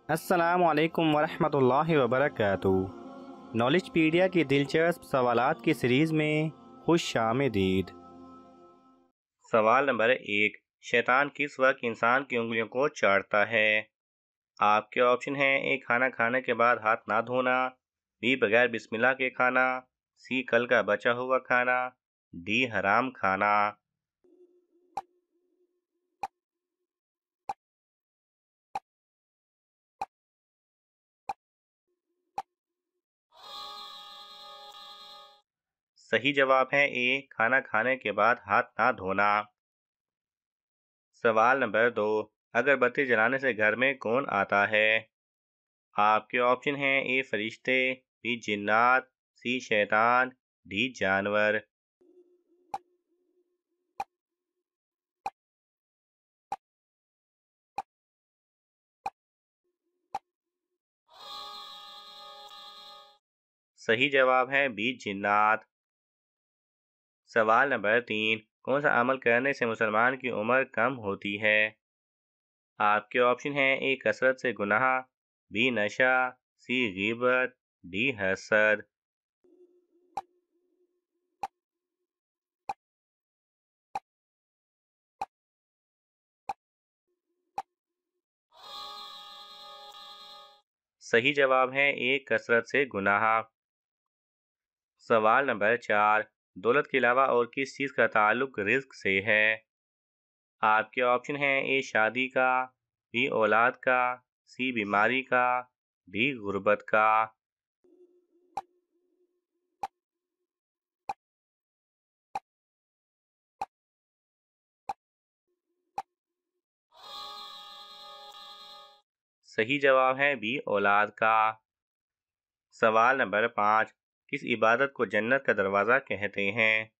अस्सलामुअलैकुम वरहमतुल्लाहि वबरकातुहू। नॉलेजपीडिया की दिलचस्प सवालात की सीरीज़ में खुश आमदीद। सवाल नंबर 1। शैतान किस वक्त इंसान की उंगलियों को चाटता है? आपके ऑप्शन हैं: ए खाना खाने के बाद हाथ ना धोना, बी बगैर बिस्मिल्लाह के खाना, सी कल का बचा हुआ खाना, डी हराम खाना। सही जवाब है ए खाना खाने के बाद हाथ ना धोना। सवाल नंबर 2। अगरबत्ती जलाने से घर में कौन आता है? आपके ऑप्शन हैं: ए फरिश्ते, बी जिन्नात, सी शैतान, डी जानवर। सही जवाब है बी जिन्नात। सवाल नंबर 3। कौन सा अमल करने से मुसलमान की उम्र कम होती है? आपके ऑप्शन हैं: ए कसरत से गुनाह, बी नशा, सी गीबत, डी हसद। सही जवाब है ए कसरत से गुनाह। सवाल नंबर 4। दौलत के अलावा और किस चीज़ का ताल्लुक रिज्क से है? आपके ऑप्शन हैं: ए शादी का, बी औलाद का, सी बीमारी का, डी गुर्बत का। सही जवाब है बी औलाद का। सवाल नंबर 5। किस इबादत को जन्नत का दरवाज़ा कहते हैं?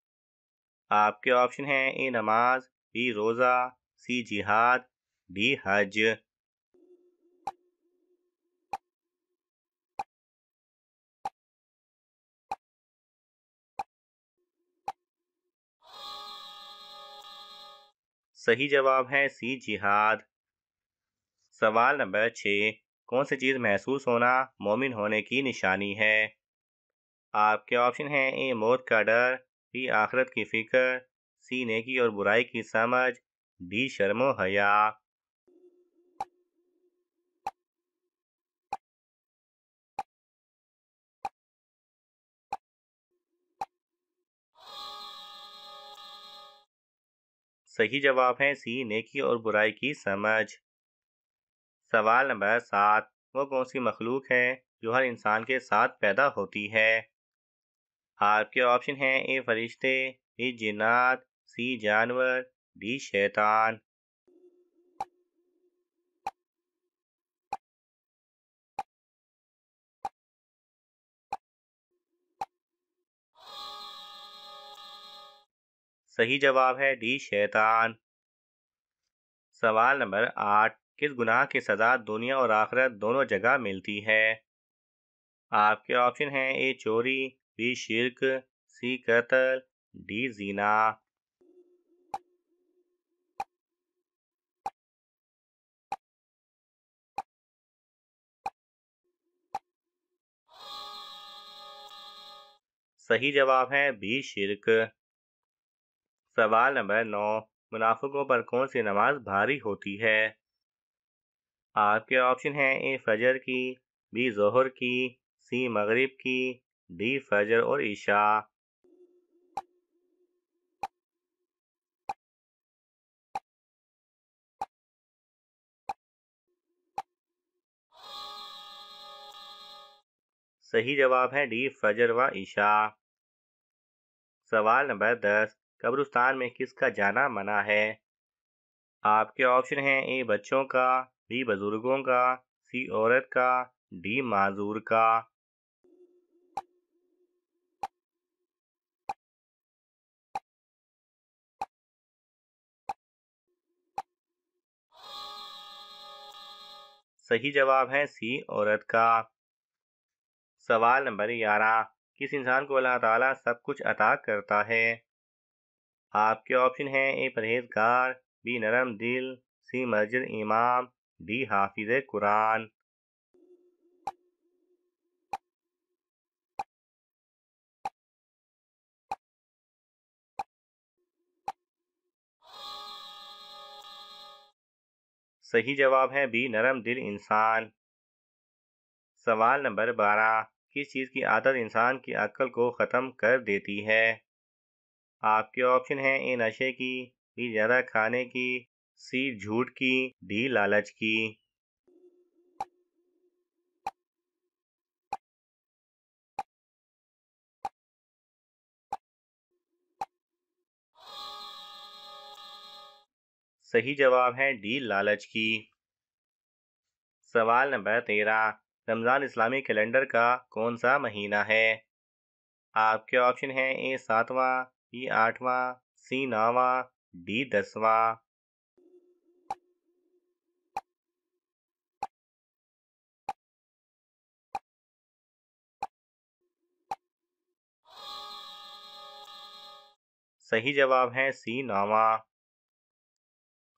आपके ऑप्शन हैं: ए नमाज, बी रोज़ा, सी जिहाद, डी हज। सही जवाब है सी जिहाद। सवाल नंबर 6। कौन सी चीज़ महसूस होना मोमिन होने की निशानी है? आपके ऑप्शन हैं: ए मौत का डर, बी आखिरत की फिक्र, सी नेकी और बुराई की समझ, डी शर्मो हया। सही जवाब है सी नेकी और बुराई की समझ। सवाल नंबर 7। वो कौन सी मखलूक है जो हर इंसान के साथ पैदा होती है? आपके ऑप्शन हैं: ए फरिश्ते, बी जिन्नात, सी जानवर, डी शैतान। सही जवाब है डी शैतान। सवाल नंबर 8। किस गुनाह की सज़ा दुनिया और आखिरत दोनों जगह मिलती है? आपके ऑप्शन हैं: ए चोरी, बी शिर्क, सी कत्ल, डी जीना। सही जवाब है बी शिर्क। सवाल नंबर 9। मुनाफिकों पर कौन सी नमाज भारी होती है? आपके ऑप्शन हैं: ए फजर की, बी जोहर की, सी मगरिब की, डी फजर और इशा। सही जवाब है डी फजर व इशा। सवाल नंबर 10। कब्रिस्तान में किसका जाना मना है? आपके ऑप्शन हैं: ए बच्चों का, बी बुजुर्गों का, सी औरत का, डी माजूर का। सही जवाब है सी औरत का। सवाल नंबर 11। किस इंसान को अल्लाह ताला सब कुछ अता करता है? आपके ऑप्शन हैं: ए परहेजगार, बी नरम दिल, सी मस्जिद इमाम, डी हाफिज कुरान। सही जवाब है बी, नरम दिल इंसान। सवाल नंबर 12, किस चीज़ की आदत इंसान की अक्ल को ख़त्म कर देती है? आपके ऑप्शन हैं ए नशे की, बी ज़्यादा खाने की, सी झूठ की, डी लालच की। सही जवाब है डी लालच की। सवाल नंबर 13, रमज़ान इस्लामी कैलेंडर का कौन सा महीना है? आपके ऑप्शन हैं ए 7वां, बी 8वां, सी 9वां, डी 10वां। सही जवाब है सी 9वां।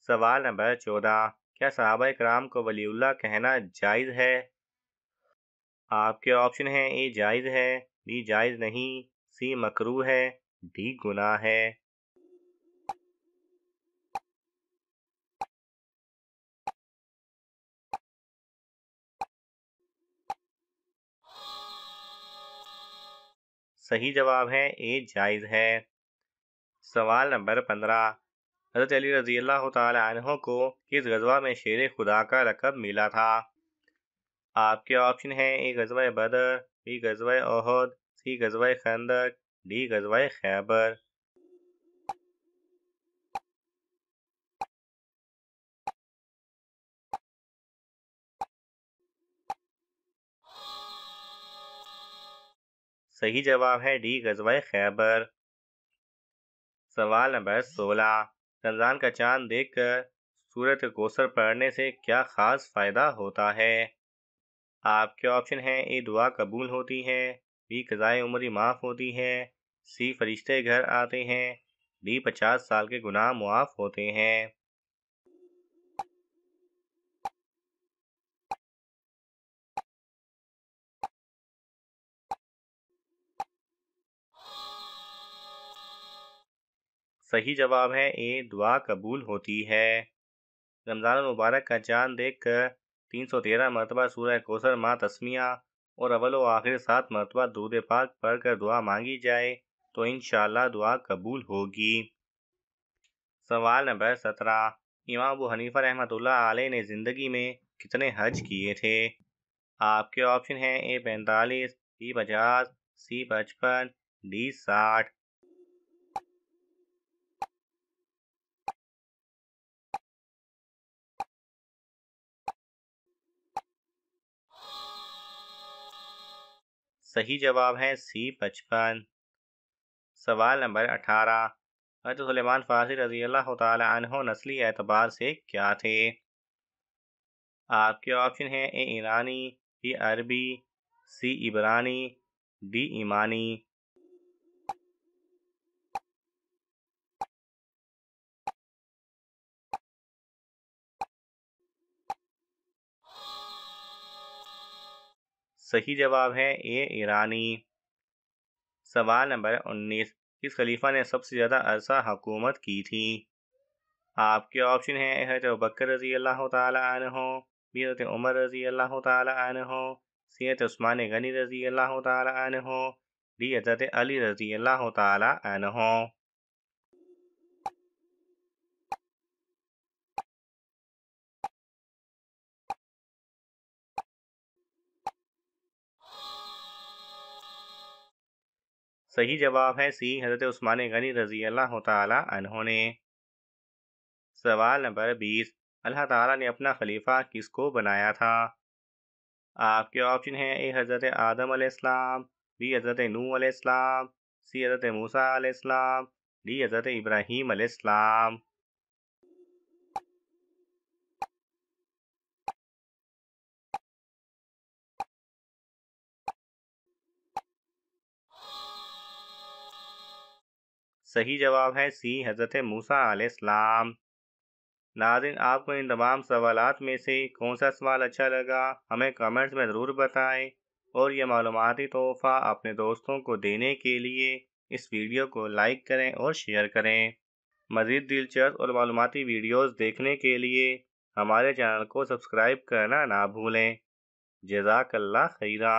सवाल नंबर 14, क्या सहाबा इकराम को वलीउल्लाह कहना जायज़ है? आपके ऑप्शन हैं ए जायज़ है, बी जायज़ नहीं, सी मकरूह है, डी गुनाह है। सही जवाब है ए जायज़ है। सवाल नंबर 15, हज़रत अली रज़ी अल्लाह तआला अन्हो को किस ग़ज़वा में शेर खुदा का लक़ब मिला था? आपके ऑप्शन हैं ए ग़ज़वा बदर, बी ग़ज़वा ओहद, सी ग़ज़वा खंदक, डी ग़ज़वा खैबर। सही जवाब है डी ग़ज़वा खैबर। सवाल नंबर 16, रमज़ान का चांद देखकर सूरत कौसर पढ़ने से क्या ख़ास फ़ायदा होता है? आपके ऑप्शन हैं ए दुआ कबूल होती है, बी क़ज़ाए उम्री माफ़ होती है, सी फरिश्ते घर आते हैं, डी 50 साल के गुनाह मुआफ़ होते हैं। सही जवाब है ए दुआ कबूल होती है। रमज़ान मुबारक का चांद देखकर 313 मरतबा सूरह कौसर माँ तस्मिया और अव्वल व आखिर 7 मरतबा दुरूद पाक पढ़कर दुआ मांगी जाए तो इंशाअल्लाह दुआ कबूल होगी। सवाल नंबर 17, इमाम अबू हनीफा रहमतुल्लाह अलैह ने ज़िंदगी में कितने हज किए थे? आपके ऑप्शन हैं ए 45, बी 50, सी 55, डी 60। सही जवाब है सी 55। सवाल नंबर 18, हज़रत सुलेमान फ़ारसी रज़ी अल्लाह तआला अन्हो नस्ली एतबार से क्या थे? आपके ऑप्शन हैं ए ईरानी, बी अरबी, सी इबरानी, डी ईमानी। सही जवाब है ए ईरानी। सवाल नंबर 19, किस खलीफा ने सबसे ज़्यादा अरसा हुकूमत की थी? आपके ऑप्शन हैं हज़रत अबू बकर रज़ी अल्लाह तआला अन्हो, बी हज़रत उमर रज़ी अल्लाह तआला अन्हो, सी हज़रत उस्मान गनी रज़ी अल्लाह तआला अन्हो, डी हज़रत अली रज़ी अल्लाह तआला अन्हो। सही जवाब है सी हज़रत उस्मान गनी रज़ी अल्लाह तआला अन्हो ने। सवाल नंबर 20, अल्लाह ताला ने अपना खलीफा किसको बनाया था? आपके ऑप्शन हैं ए हज़रत आदम अलैहिस्सलाम, बी हज़रत नूह अलैहिस्सलाम, सी हज़रत मूसा अलैहिस्सलाम, डी हज़रत इब्राहीम अलैहिस्सलाम। सही जवाब है सी हज़रत मूसा अलैहिस्सलाम। नाज़रीन, आपको इन तमाम सवालात में से कौन सा सवाल अच्छा लगा हमें कमेंट्स में ज़रूर बताएं और ये मालूमाती तोहफ़ा अपने दोस्तों को देने के लिए इस वीडियो को लाइक करें और शेयर करें। मज़ीद दिलचस्प और मालूमाती वीडियोज़ देखने के लिए हमारे चैनल को सब्सक्राइब करना ना भूलें। जज़ाकल्लाह खैरा।